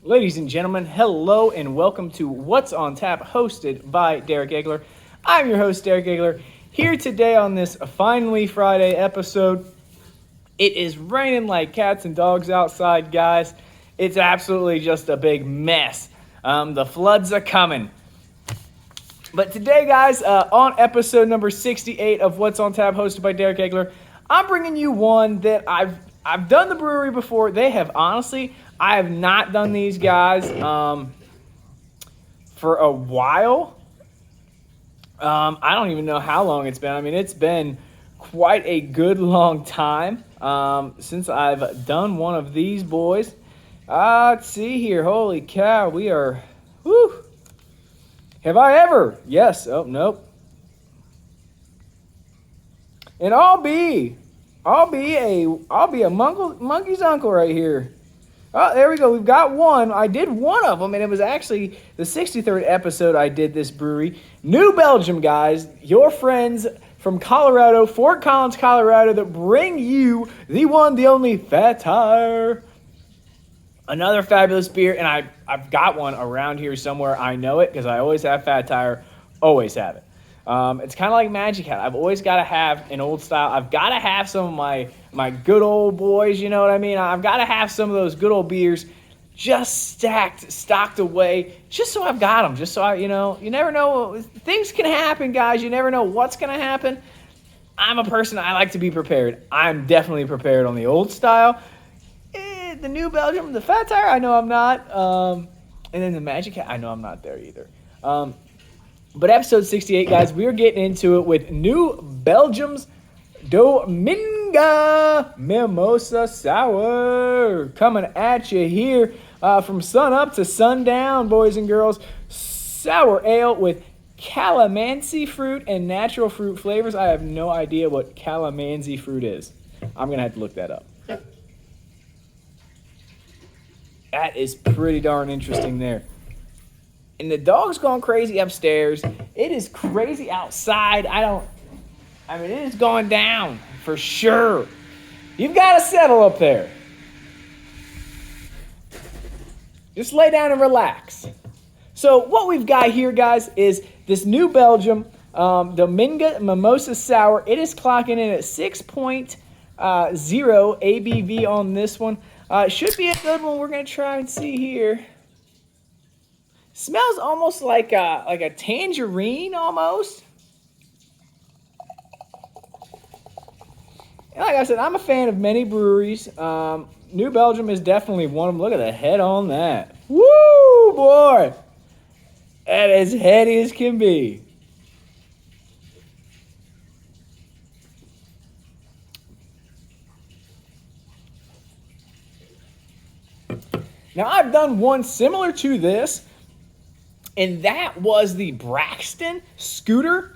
Ladies and gentlemen, hello and welcome to What's on Tap, hosted by Derek Agler. I'm your host, Derek Agler, here today on this Finally Friday episode. It is raining like cats and dogs outside, guys. It's absolutely just a big mess. The floods are coming. But today, guys, on episode number 68 of What's on Tap, hosted by Derek Agler, I'm bringing you one that I've done the brewery before. They have honestly, I have not done these guys for a while. I don't even know how long it's been. I mean, it's been quite a good long time since I've done one of these boys. Let's see here. Holy cow, we are. Whew. Have I ever? Yes. Oh, nope. And I'll be a monkey's uncle right here. Oh, there we go. We've got one. I did one of them, and it was actually the 63rd episode I did this brewery. New Belgium, guys. Your friends from Colorado, Fort Collins, Colorado, that bring you the one, the only Fat Tire. Another fabulous beer, and I've got one around here somewhere. I know it because I always have Fat Tire. Always have it. It's kind of like Magic Hat. I've always got to have an old style. I've got to have some of my good old boys, you know what I mean? I've got to have some of those good old beers just stocked away, just so I've got them, just so you never know. Things can happen, guys. You never know what's going to happen. I'm a person, I like to be prepared. I'm definitely prepared on the old style. The New Belgium, the Fat Tire, I know I'm not. And then the Magic Hat, I know I'm not there either. But episode 68, guys, we're getting into it with New Belgium's Dominga Mimosa Sour. Coming at you here from sun up to sundown, boys and girls. Sour ale with calamansi fruit and natural fruit flavors. I have no idea what calamansi fruit is. I'm going to have to look that up. That is pretty darn interesting there. And the dog's gone crazy upstairs. It is crazy outside. It is going down for sure. You've got to settle up there. Just lay down and relax. So what we've got here, guys, is this New Belgium Dominga Mimosa Sour. It is clocking in at 6.0 ABV on this one. It should be a good one. We're going to try and see here. Smells almost like a tangerine almost. And like I said, I'm a fan of many breweries. New Belgium is definitely one of them. Look at the head on that. Woo, boy. That is heady as can be. Now, I've done one similar to this, and that was the Braxton Scooter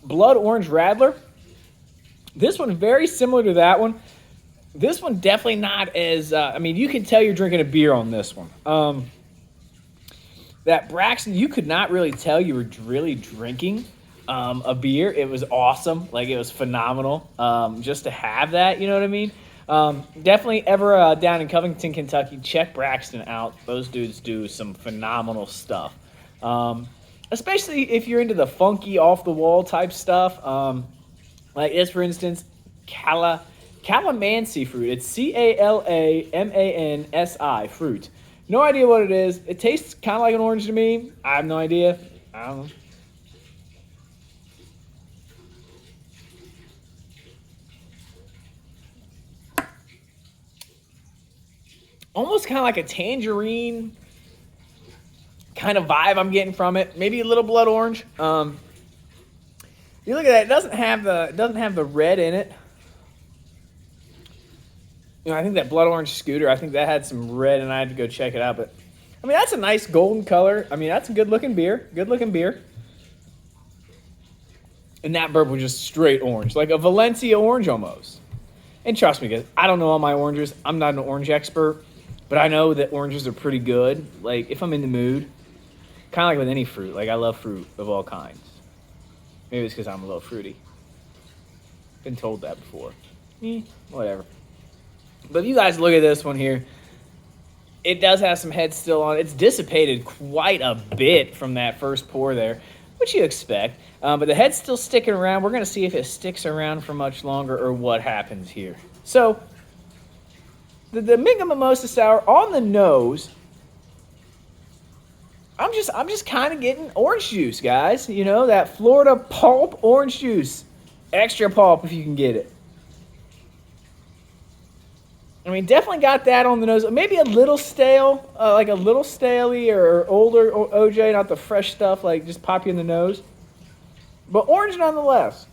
Blood Orange Radler. This one very similar to that one. This one definitely not as, you can tell you're drinking a beer on this one. That Braxton, you could not really tell you were really drinking a beer. It was awesome. Like, it was phenomenal just to have that, you know what I mean? Definitely ever down in Covington, Kentucky, check Braxton out. Those dudes do some phenomenal stuff. Especially if you're into the funky off-the-wall type stuff. Like this, for instance, calamansi fruit. It's Calamansi fruit. No idea what it is. It tastes kind of like an orange to me. I have no idea. I don't know. Almost kind of like a tangerine kind of vibe I'm getting from it. Maybe a little blood orange. You look at that; it doesn't have the red in it. I think that blood orange Scooter, I think that had some red, and I had to go check it out. But that's a nice golden color. That's a good looking beer. And that burp was just straight orange, like a Valencia orange almost. And trust me, guys, I don't know all my oranges. I'm not an orange expert. But I know that oranges are pretty good. Like, if I'm in the mood, kind of like with any fruit. Like, I love fruit of all kinds. Maybe it's because I'm a little fruity. Been told that before. Whatever. But if you guys look at this one here, It does have some head still on. It's dissipated quite a bit from that first pour there, which you expect. But the head's still sticking around. We're going to see if it sticks around for much longer or what happens here. So, the Dominga Mimosa Sour on the nose, I'm just kind of getting orange juice, guys. You know, that Florida pulp orange juice. Extra pulp if you can get it. I mean, definitely got that on the nose. Maybe a little stale, like a little staley or older OJ, not the fresh stuff, like just pop you in the nose. But orange nonetheless.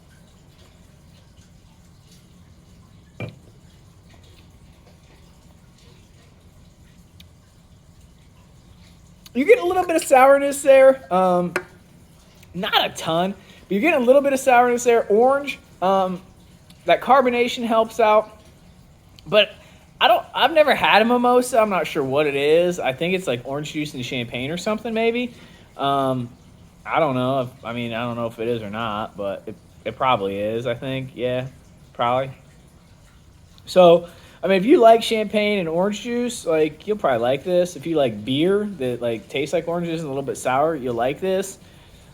You get a little bit of sourness there. Not a ton, but you're getting a little bit of sourness there. Orange. That carbonation helps out. But I've never had a mimosa. I'm not sure what it is. I think it's like orange juice and champagne or something, maybe. I don't know. I don't know if it is or not, but it probably is, I think. Yeah, probably. So, I mean, if you like champagne and orange juice, like, you'll probably like this. If you like beer that, like, tastes like orange juice and a little bit sour, you'll like this.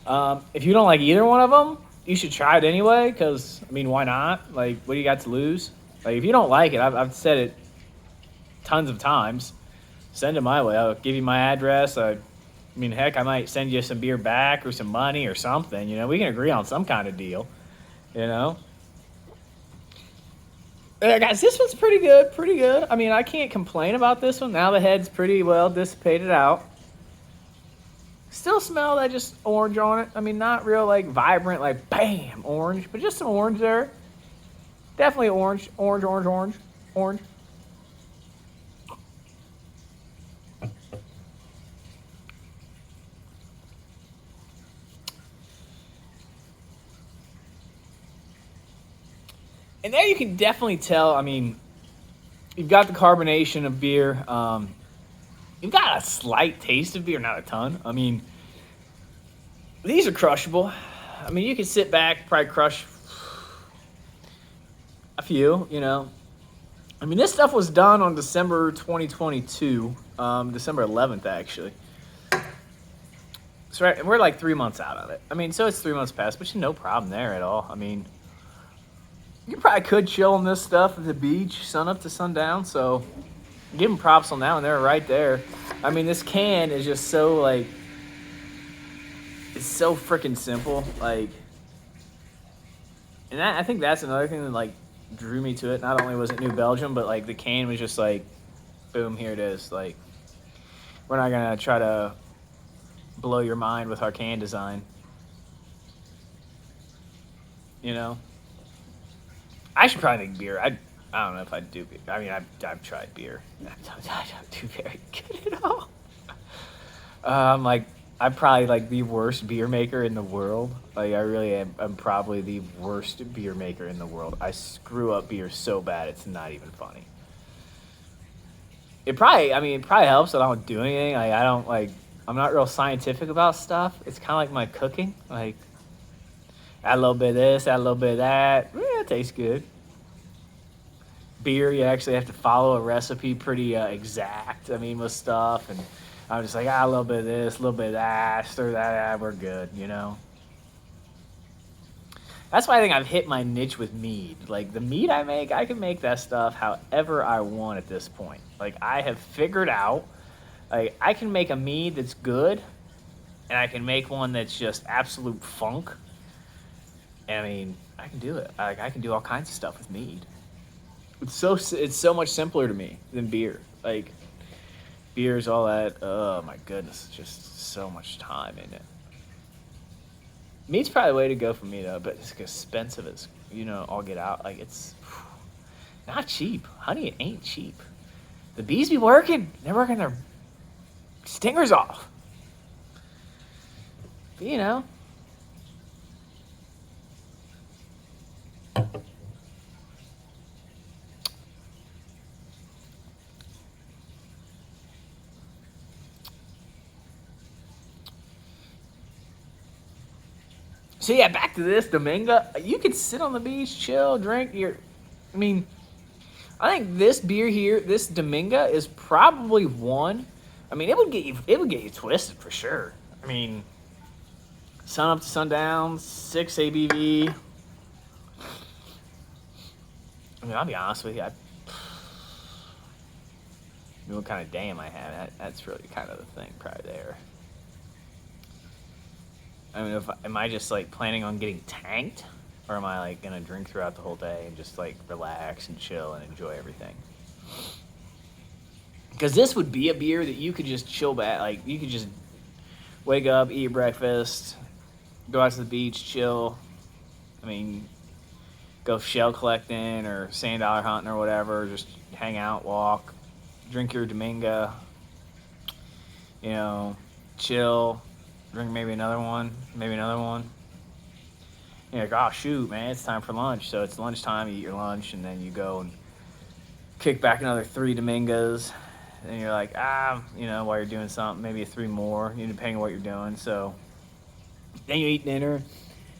If you don't like either one of them, you should try it anyway, because, I mean, why not? Like, what do you got to lose? Like, if you don't like it, I've said it tons of times, send it my way. I'll give you my address. I mean, heck, I might send you some beer back or some money or something. You know, we can agree on some kind of deal, you know? Guys, this one's pretty good. I mean, I can't complain about this one. Now the head's pretty well dissipated out. Still smell that just orange on it. I mean, not real, like, vibrant, like, bam, orange, but just some orange there. Definitely orange. And there you can definitely tell, I mean, you've got the carbonation of beer. You've got a slight taste of beer, not a ton. I mean, these are crushable. I mean, you can sit back, probably crush a few, you know. I mean, this stuff was done on December 2022, December 11th, actually. So we're like 3 months out of it. I mean, so it's 3 months past, but no problem there at all. I mean, you probably could chill on this stuff at the beach, sun up to sundown. So give them props on that one. They're right there. I mean, this can is just so, like, it's so freaking simple. Like, and I think that's another thing that, like, drew me to it. Not only was it New Belgium, but, like, the can was just like, boom, here it is. Like, we're not going to try to blow your mind with our can design. You know? I should probably make beer. I don't know if I'd do beer. I mean, I've tried beer. I don't do very good at all. I'm probably, like, the worst beer maker in the world. Like, I really am. I'm probably the worst beer maker in the world. I screw up beer so bad, it's not even funny. It probably helps that I don't do anything. Like, I'm not real scientific about stuff. It's kind of like my cooking. Like, add a little bit of this, add a little bit of that. Yeah, it tastes good. Beer, you actually have to follow a recipe pretty exact, I mean, with stuff. And I'm just like, a little bit of this, a little bit of that, stir that, we're good, you know? That's why I think I've hit my niche with mead. Like, the mead I make, I can make that stuff however I want at this point. Like, I have figured out, like, I can make a mead that's good, and I can make one that's just absolute funk. I mean, I can do it. I can do all kinds of stuff with mead. It's so much simpler to me than beer. Like, beer's all that. Oh my goodness, just so much time in it. Mead's probably the way to go for me though, but it's expensive as, you know, all get out. Like, it's not cheap, honey. It ain't cheap. The bees be working. They're working their stingers off. But, you know. So yeah, back to this Dominga. You could sit on the beach, chill, drink. I think this beer here, this Dominga, is probably one. I mean, it would get you twisted for sure. I mean, sun up to sundown, 6 ABV. I mean, I'll be honest with you. What kind of day am I having? That's really kind of the thing, probably there. I mean, am I just like planning on getting tanked, or am I like gonna drink throughout the whole day and just like relax and chill and enjoy everything? Because this would be a beer that you could just chill back. Like you could just wake up, eat your breakfast, go out to the beach, chill. I mean, go shell collecting or sand dollar hunting or whatever. Just hang out, walk, drink your Dominga. You know, chill. Drink maybe another one. You're like, oh shoot, man, it's time for lunch. So it's lunchtime, you eat your lunch, and then you go and kick back another 3 Domingas. And you're like, while you're doing something, maybe 3 more, depending on what you're doing. So then you eat dinner.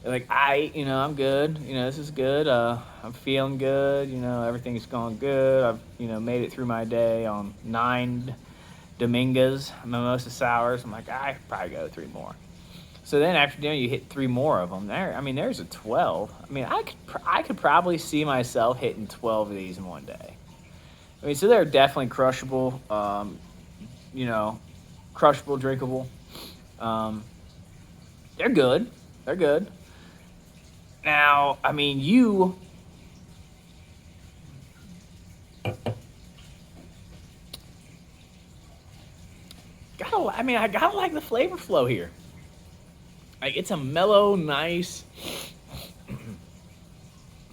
You're like, I'm good. This is good. I'm feeling good. Everything's going good. I've, made it through my day on 9 Domingas, Mimosa sours. I'm like, I could probably go 3 more. So then after dinner, you hit 3 more of them. There's a 12. I could probably see myself hitting 12 of these in one day. So they're definitely crushable. Crushable, drinkable. They're good. Now, you. I gotta like the flavor flow here. Like, it's a mellow, nice,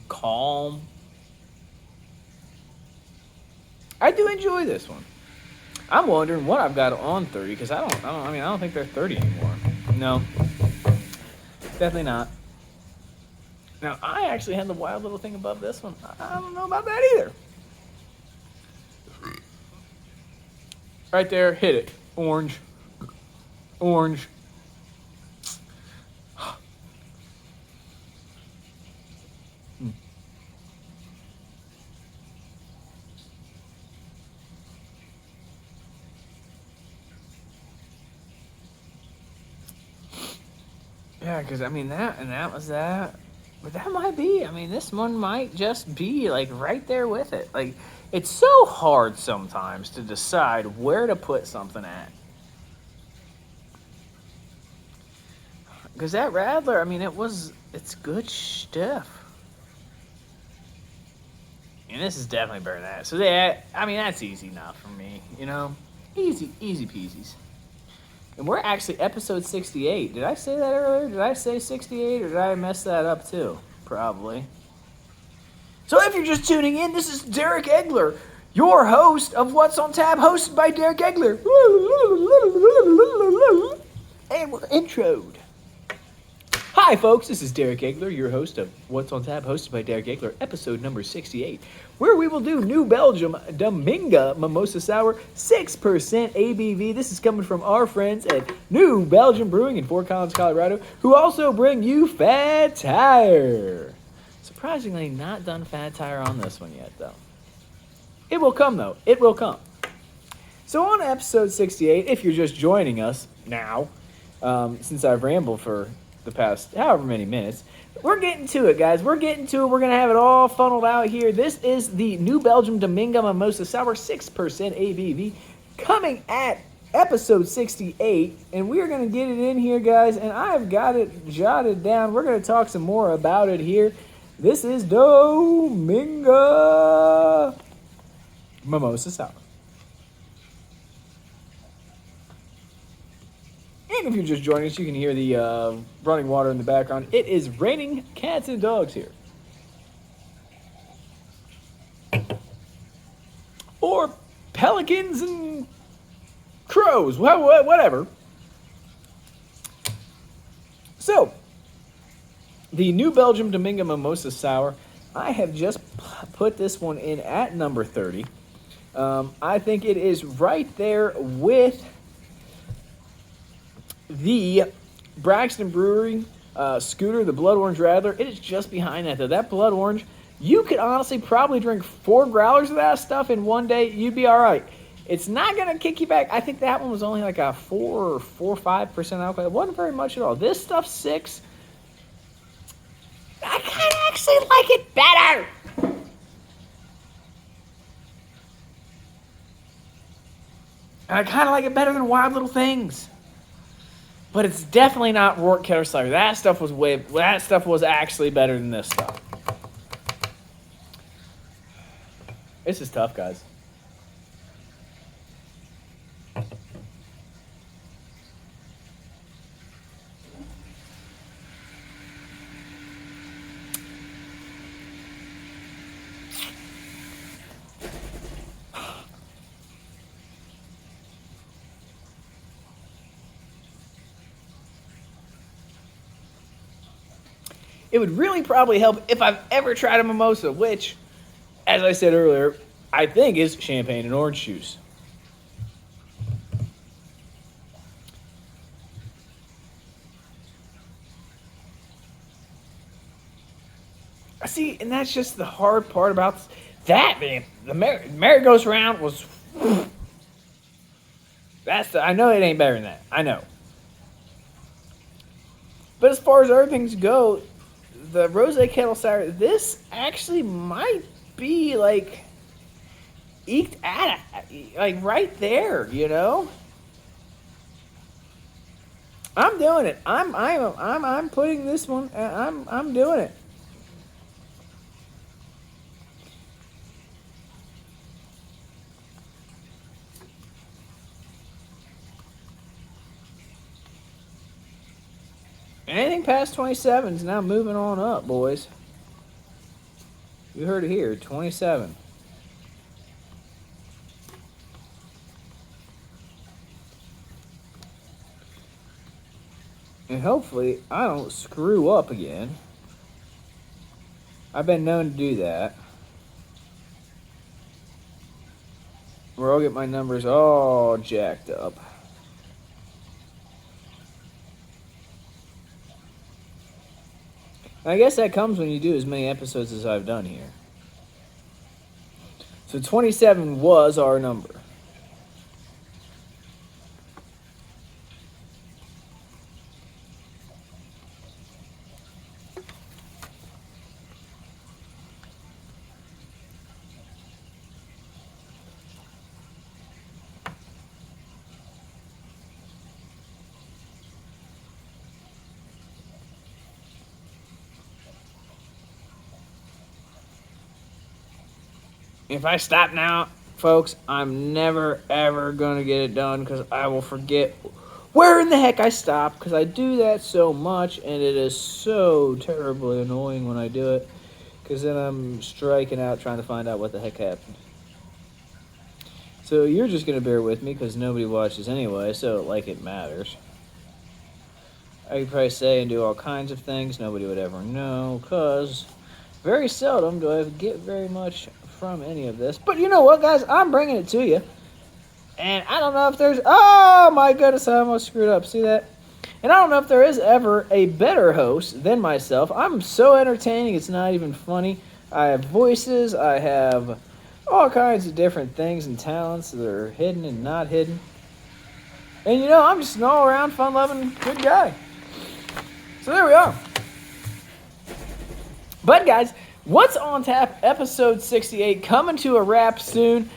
calm. I do enjoy this one. I'm wondering what I've got on 30 because I don't think they're 30 anymore. No, definitely not. Now, I actually had the wild little thing above this one. I don't know about that either. Right there, hit it. Orange. Yeah, because that was that. But that might be, this one might just be like right there with it. Like, it's so hard sometimes to decide where to put something at. Because that Radler, it's good stuff. And this is definitely better than that. So that's easy enough for me, Easy peasies. And we're actually episode 68. Did I say that earlier? Did I say 68 or did I mess that up too? Probably. So if you're just tuning in, this is Derek Agler, your host of What's on Tap, hosted by Derek Agler. And we're introed. Hi folks, this is Derek Agler, your host of What's on Tap, hosted by Derek Agler, episode number 68, where we will do New Belgium Dominga Mimosa Sour, 6% ABV. This is coming from our friends at New Belgium Brewing in Fort Collins, Colorado, who also bring you Fat Tire. Surprisingly, not done Fat Tire on this one yet, though. It will come, though. It will come. So on episode 68, if you're just joining us now, since I've rambled for the past however many minutes, we're getting to it, guys. We're getting to it. We're going to have it all funneled out here. This is the New Belgium Dominga Mimosa Sour, 6% ABV, coming at episode 68, and we're going to get it in here, guys, and I've got it jotted down. We're going to talk some more about it here. This is Dominga Mimosa Sour. And if you're just joining us, you can hear the running water in the background. It is raining cats and dogs here. Or pelicans and crows, whatever. So, the New Belgium Dominga Mimosa Sour, I have just put this one in at number 30. I think it is right there with the Braxton Brewery Scooter, the Blood Orange Radler. It is just behind that, though. That Blood Orange, You could honestly probably drink 4 growlers of that stuff in one day. You'd be all right. It's not going to kick you back. I think that one was only like a 4 or 5% alcohol. It wasn't very much at all. This stuff's 6. I kind of actually like it better. And I kind of like it better than Wild Little Things. But it's definitely not Rourke Keller Slayer. That stuff was actually better than this stuff. This is tough, guys. It would really probably help if I've ever tried a mimosa, which, as I said earlier, I think is champagne and orange juice. See, and that's just the hard part about that, man. The merry-goes-round was... I know it ain't better than that. I know. But as far as other things go, the Rosé Kettle Sour, this actually might be like eked at like right there, you know. I'm doing it. I'm putting this one. I'm doing it. Anything past 27 is now moving on up, boys. You heard it here, 27. And hopefully I don't screw up again. I've been known to do that. Where I'll get my numbers all jacked up. I guess that comes when you do as many episodes as I've done here. So 27 was our number. If I stop now, folks, I'm never, ever going to get it done because I will forget where in the heck I stopped because I do that so much and it is so terribly annoying when I do it because then I'm striking out trying to find out what the heck happened. So you're just going to bear with me because nobody watches anyway, so like it matters. I could probably say and do all kinds of things nobody would ever know because very seldom do I get very much from any of this. But you know what, guys? I'm bringing it to you. And I don't know if there's... Oh, my goodness. I almost screwed up. See that? And I don't know if there is ever a better host than myself. I'm so entertaining. It's not even funny. I have voices. I have all kinds of different things and talents that are hidden and not hidden. And, you know, I'm just an all-around, fun-loving, good guy. So there we are. But, guys... What's on Tap, episode 68, coming to a wrap soon.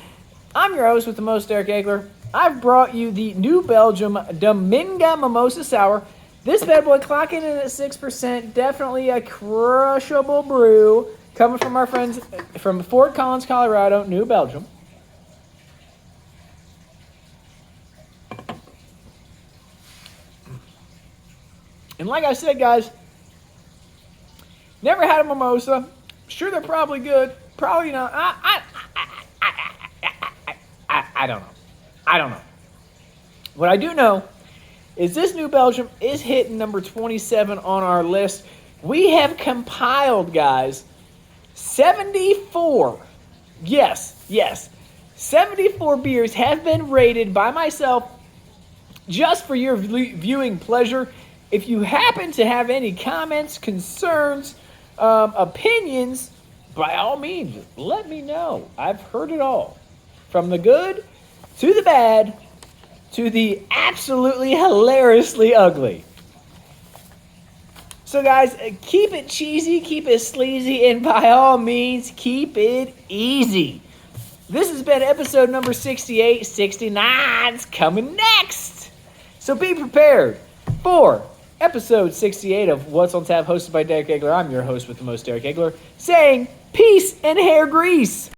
I'm your host with the most, Eric Agler. I've brought you the New Belgium Dominga Mimosa Sour. This bad boy clocking in at 6%. Definitely a crushable brew. Coming from our friends from Fort Collins, Colorado, New Belgium. And like I said, guys, never had a mimosa. Sure, they're probably good. Probably not. I don't know. I don't know. What I do know is this New Belgium is hitting number 27 on our list. We have compiled, guys, 74. Yes. 74 beers have been rated by myself just for your viewing pleasure. If you happen to have any comments, concerns, opinions, by all means, let me know. I've heard it all. From the good to the bad to the absolutely hilariously ugly. So guys, keep it cheesy, keep it sleazy, and by all means, keep it easy. This has been episode number 68. 69's coming next. So be prepared for episode 68 of What's on Tap, hosted by Derek Agler. I'm your host with the most, Derek Agler, saying peace and hair grease.